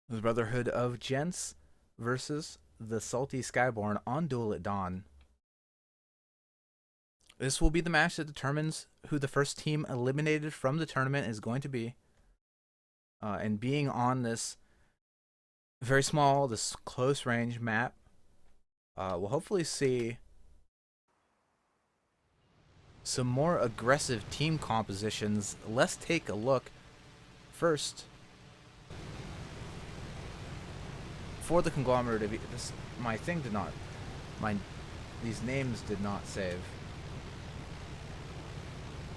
The Brotherhood of Gents versus the Salty Skyborn on Duel at Dawn. This will be the match that determines who the first team eliminated from the tournament is going to be. And being on this very small, this close range map, we'll hopefully see some more aggressive team compositions. Let's take a look first for the Conglomerate. This, my thing did not, these names did not save.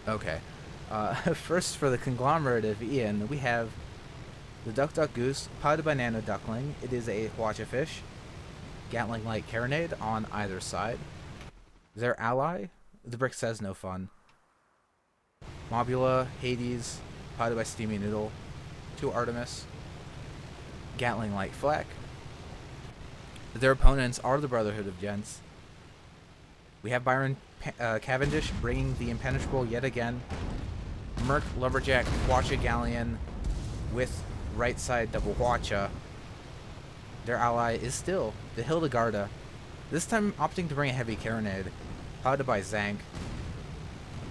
Okay. First, for the Conglomerate of Ian, we have the Duck Duck Goose, piloted by Nano Duckling. It is a Hwacha-fish, Gatling Light Carronade on either side. Their ally, the Brick Says No Fun. Mobula, Hades, piloted by Steamy Noodle, to Artemis, Gatling Light Fleck. Their opponents are the Brotherhood of Gents. We have Byron Cavendish bringing the impenetrable yet again. Merc, Lumberjack, Hwacha Galleon with right side double Hwacha. Their ally is still the Hildegarda, this time opting to bring a heavy carronade, piloted by Zank.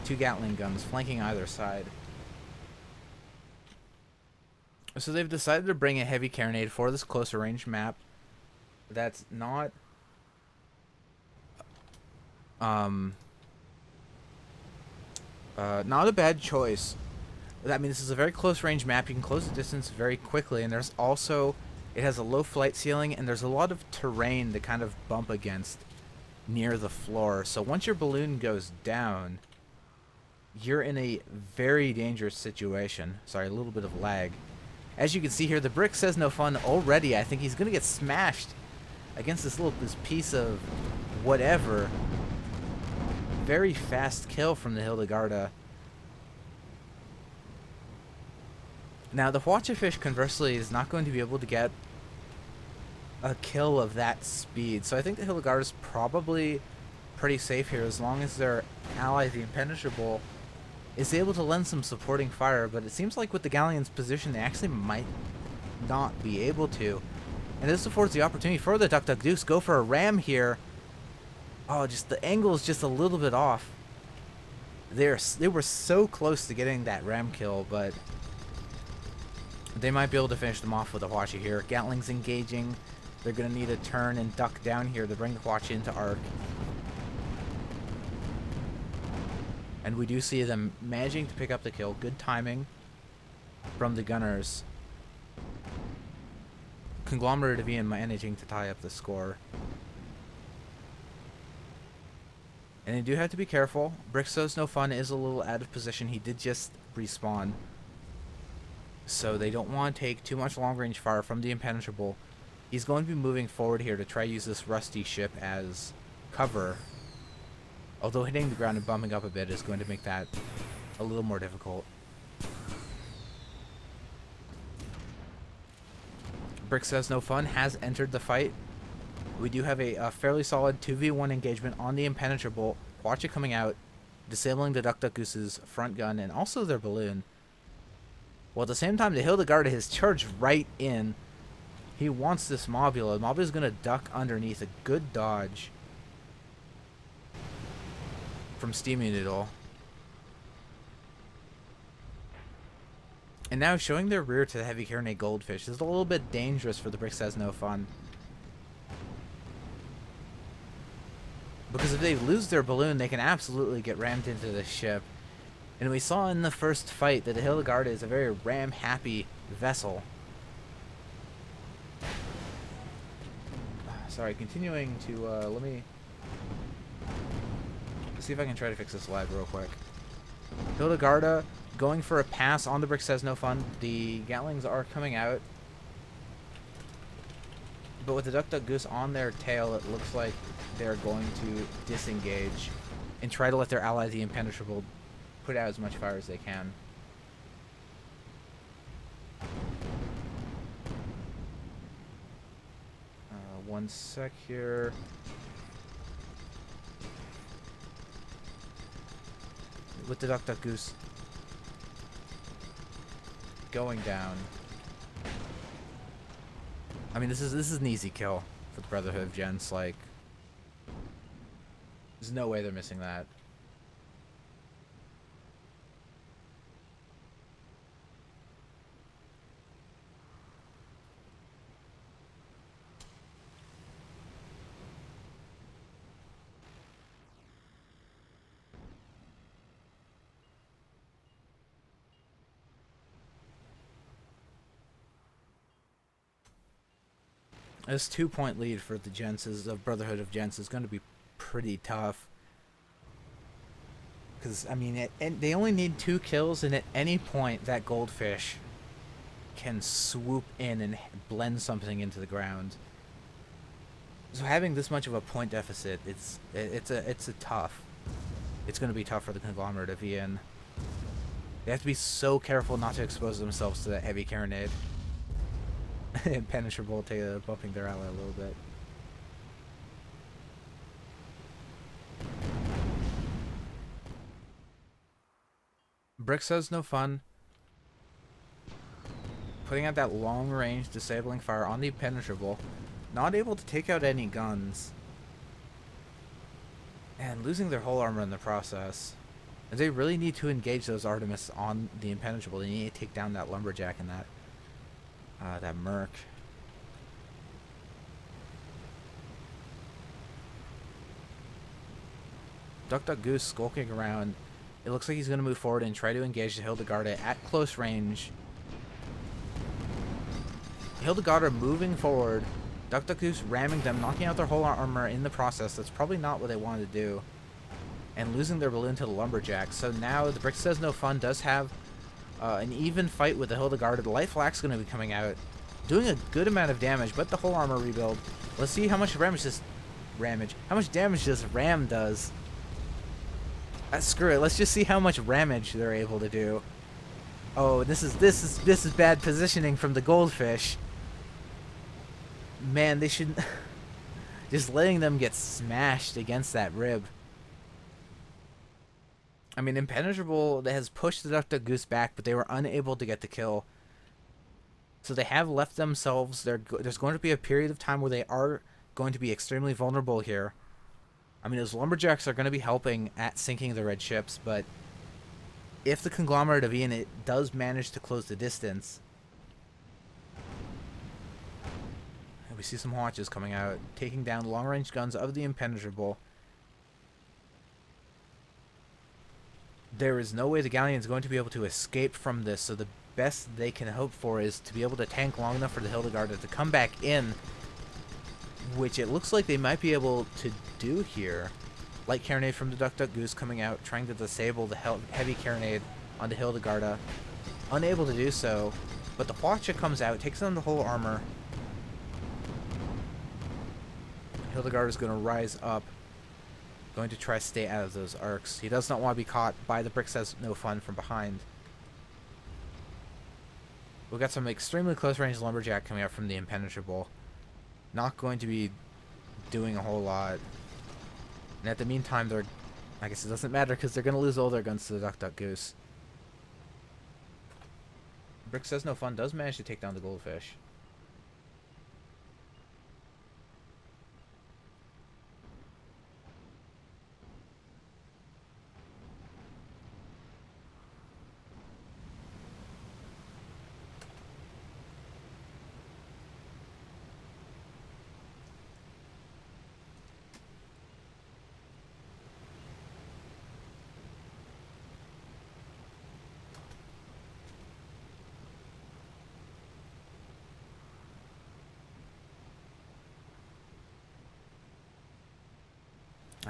Two Gatling guns flanking either side. So they've decided to bring a heavy carronade for this closer range map. That's not not a bad choice. I mean, this is a very close range map. You can close the distance very quickly, and there's also, it has a low flight ceiling, and there's a lot of terrain to kind of bump against near the floor. So once your balloon goes down, you're in a very dangerous situation. Sorry, a little bit of lag. As you can see here, the Brick Says No Fun already. I think he's gonna get smashed against this piece of whatever. Very fast kill from the Hildegarda. Now, the Hwacha-fish, conversely, is not going to be able to get a kill of that speed. So I think the Hildegarda is probably pretty safe here, as long as their ally, the Impenetrable, is able to lend some supporting fire. But it seems like with the Galleon's position, they actually might not be able to. And this affords the opportunity for the Duck Duck Deuce go for a ram here. Oh, just the angle is just a little bit off. They were so close to getting that ram kill, but they might be able to finish them off with a Hwacha here. Gatling's engaging. They're going to need a turn and duck down here to bring the Hwacha into arc. And we do see them managing to pick up the kill. Good timing from the gunners. Conglomerate of Ian managing to tie up the score. And they do have to be careful. Brick Says No Fun is a little out of position. He did just respawn. So they don't want to take too much long range fire from the Impenetrable. He's going to be moving forward here to try to use this rusty ship as cover. Although hitting the ground and bumping up a bit is going to make that a little more difficult. Brick Says No Fun has entered the fight. We do have a fairly solid 2v1 engagement on the Impenetrable. Hwacha coming out, disabling the Duck Duck Goose's front gun and also their balloon. While at the same time, the Hildegarda has charged right in. He wants this Mobula. Mobula's going to duck underneath. A good dodge from Steamy Noodle. And now showing their rear to the heavy carronade Goldfish. This is a little bit dangerous for the Brick Says No Fun. Because if they lose their balloon, they can absolutely get rammed into the ship. And we saw in the first fight that the Hildegarda is a very ram-happy vessel. Sorry, continuing to, let me see if I can try to fix this lag real quick. Hildegarda going for a pass on the Brick Says No Fun. The Gatlings are coming out. But with the Duck Duck Goose on their tail, it looks like they're going to disengage and try to let their ally, the Impenetrable, put out as much fire as they can. One sec here. With the Duck Duck Goose going down. I mean, this is an easy kill for the Brotherhood of Gents. Like, there's no way they're missing that. This 2-point lead for the Gents of Brotherhood of Gents is going to be pretty tough. Because, I mean, they only need 2 kills, and at any point, that goldfish can swoop in and blend something into the ground. So having this much of a point deficit, it's a tough. It's going to be tough for the Conglomerate of Ian. They have to be so careful not to expose themselves to that heavy carronade. Impenetrable to bumping their ally a little bit. Brick says no fun. Putting out that long range disabling fire on the impenetrable. Not able to take out any guns. And losing their whole armor in the process. And they really need to engage those Artemis on the impenetrable. They need to take down that lumberjack and that merc. Duck Duck Goose skulking around. It looks like he's going to move forward and try to engage the Hildegarda at close range. Hildegarda moving forward. Duck Duck Goose ramming them, knocking out their whole armor in the process. That's probably not what they wanted to do. And losing their balloon to the lumberjack. So now the Brick Says No Fun does have an even fight with the Hildegarda. The Light Flak's going to be coming out, doing a good amount of damage, but the whole armor rebuild. Let's see how much damage this ram does. Screw it. Let's just see how much ramage they're able to do. Oh, this is bad positioning from the goldfish. Man, they should just letting them get smashed against that rib. I mean, Impenetrable has pushed the Duck Duck Goose back, but they were unable to get the kill. So they have left themselves. There's going to be a period of time where they are going to be extremely vulnerable here. I mean, those lumberjacks are going to be helping at sinking the red ships, but if the Conglomerate of Ian does manage to close the distance, we see some watches coming out, taking down long-range guns of the Impenetrable. There is no way the Galleon is going to be able to escape from this, so the best they can hope for is to be able to tank long enough for the Hildegarda to come back in, which it looks like they might be able to do here. Light carronade from the Duck Duck Goose coming out, trying to disable the heavy carronade on the Hildegarda. Unable to do so, but the Hwacha comes out, takes down the whole armor. Hildegarda is going to rise up, going to try to stay out of those arcs. He does not want to be caught by the Brick Says No Fun from behind. We've got some extremely close range lumberjack coming out from the Impenetrable. Not going to be doing a whole lot. And at the meantime, I guess it doesn't matter because they're going to lose all their guns to the Duck Duck Goose. Brick Says No Fun does manage to take down the goldfish.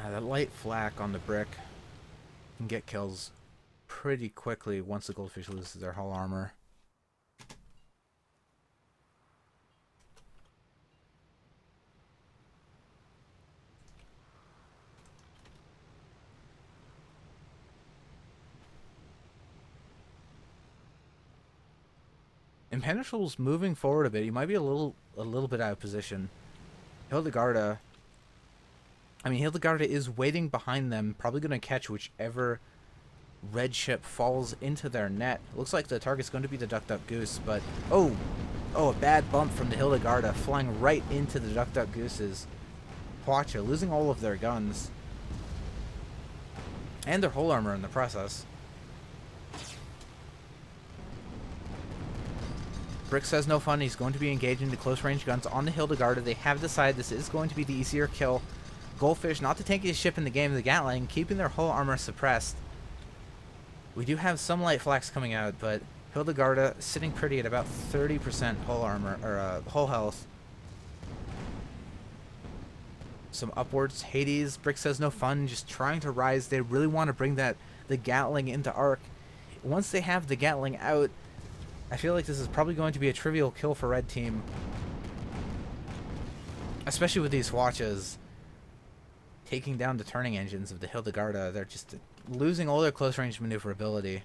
That light flak on the brick can get kills pretty quickly once the goldfish loses their hull armor. Impenetrable's moving forward a bit. He might be a little bit out of position. Hildegarda is waiting behind them, probably going to catch whichever red ship falls into their net. Looks like the target's going to be the Duck Duck Goose, but oh, Oh, a bad bump from the Hildegarda, flying right into the Duck Duck Gooses. Hwacha losing all of their guns. And their whole armor in the process. Brick says no fun. He's going to be engaging the close range guns on the Hildegarda. They have decided this is going to be the easier kill. Goldfish, not the tankiest ship in the game, the Gatling, keeping their whole armor suppressed. We do have some light flax coming out, but Hildegarda sitting pretty at about 30% whole armor, or whole health. Some upwards. Hades, Brick says no fun, just trying to rise. They really want to bring the Gatling into arc. Once they have the Gatling out, I feel like this is probably going to be a trivial kill for Red Team. Especially with these Hwachas taking down the turning engines of the Hildegarda. They're just losing all their close range maneuverability.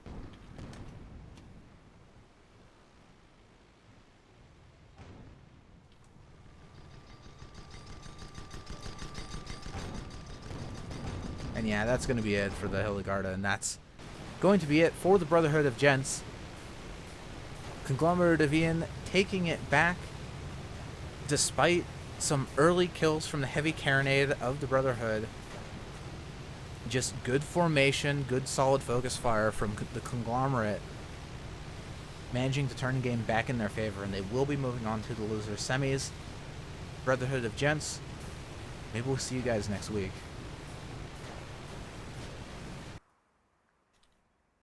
And yeah, that's going to be it for the Hildegarda, and that's going to be it for the Brotherhood of Gents. Conglomerate of Ian taking it back despite some early kills from the heavy carronade of the Brotherhood. Just good formation, good solid focus fire from the Conglomerate, managing to turn the game back in their favor, and they will be moving on to the loser semis. Brotherhood of Gents, maybe we'll see you guys next week.